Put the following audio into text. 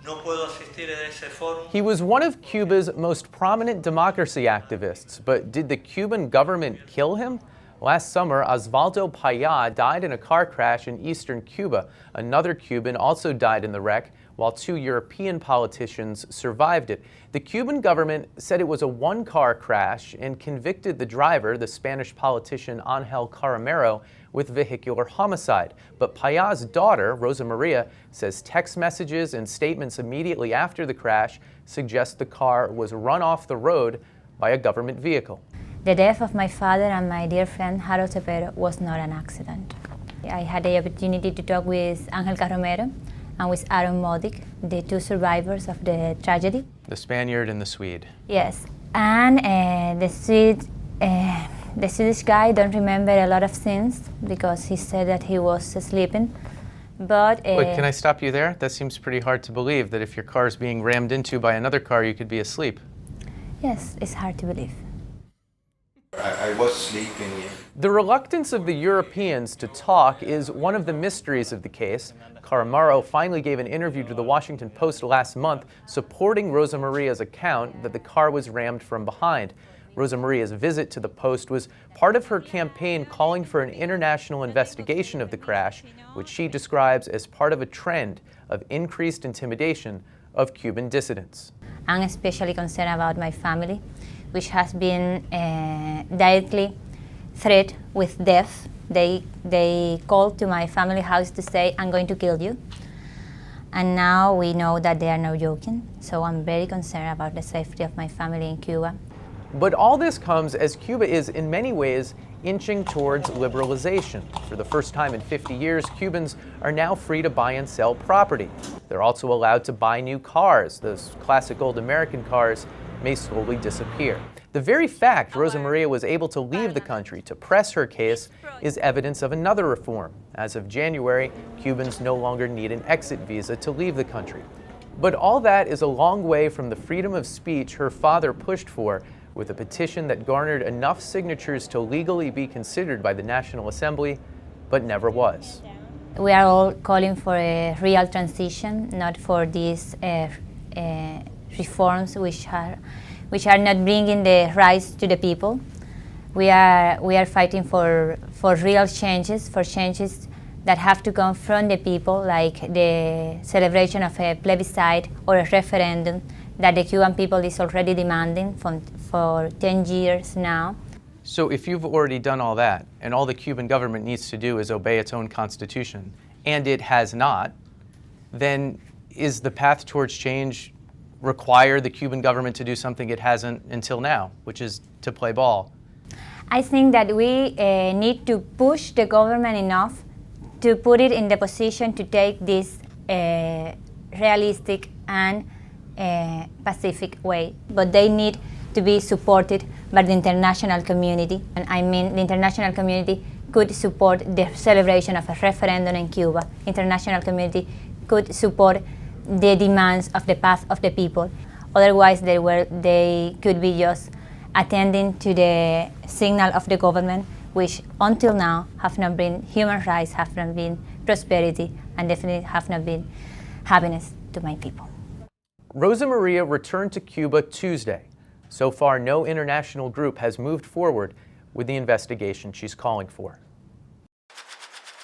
No puedo asistir a ese foro. He was one of Cuba's most prominent democracy activists, but did the Cuban government kill him? Last summer, Osvaldo Paya died in a car crash in eastern Cuba. Another Cuban also died in the wreck, while 2 European politicians survived it. The Cuban government said it was a one-car crash and convicted the driver, the Spanish politician Angel Caramero, with vehicular homicide. But Paya's daughter, Rosa Maria, says text messages and statements immediately after the crash suggest the car was run off the road by a government vehicle. The death of my father and my dear friend Rosa Maria was not an accident. I had the opportunity to talk with Angel Caramero and with Aaron Modic, the 2 survivors of the tragedy. The Spaniard and the Swede. Yes, and the Swedish guy don't remember a lot of things because he said that he was sleeping. But wait, can I stop you there? That seems pretty hard to believe, that if your car is being rammed into by another car, you could be asleep. Yes, it's hard to believe. I was sleeping. The reluctance of the Europeans to talk is one of the mysteries of the case. Caramero finally gave an interview to the Washington Post last month supporting Rosa Maria's account that the car was rammed from behind. Rosa Maria's visit to the Post was part of her campaign calling for an international investigation of the crash, which she describes as part of a trend of increased intimidation of Cuban dissidents. I'm especially concerned about my family, which has been directly threatened with death. They called to my family house to say, "I'm going to kill you." And now we know that they are not joking, so I'm very concerned about the safety of my family in Cuba. But all this comes as Cuba is, in many ways, inching towards liberalization. For the first time in 50 years, Cubans are now free to buy and sell property. They're also allowed to buy new cars. Those classic old American cars may slowly disappear. The very fact Rosa Maria was able to leave the country to press her case is evidence of another reform. As of January, Cubans no longer need an exit visa to leave the country. But all that is a long way from the freedom of speech her father pushed for, with a petition that garnered enough signatures to legally be considered by the National Assembly, but never was. We are all calling for a real transition, not for these reforms which are not bringing the rights to the people. We are fighting for real changes, for changes that have to come from the people, like the celebration of a plebiscite or a referendum that the Cuban people is already demanding for 10 years now. So if you've already done all that, and all the Cuban government needs to do is obey its own constitution, and it has not, then is the path towards change require the Cuban government to do something it hasn't until now, which is to play ball? I think that we need to push the government enough to put it in the position to take this realistic and pacific way. But they need to be supported by the international community. And I mean, the international community could support the celebration of a referendum in Cuba. International community could support the demands of the path of the people. Otherwise, they could be just attending to the signal of the government, which until now have not been human rights, have not been prosperity, and definitely have not been happiness to my people. Rosa Maria returned to Cuba Tuesday. So far, no international group has moved forward with the investigation she's calling for.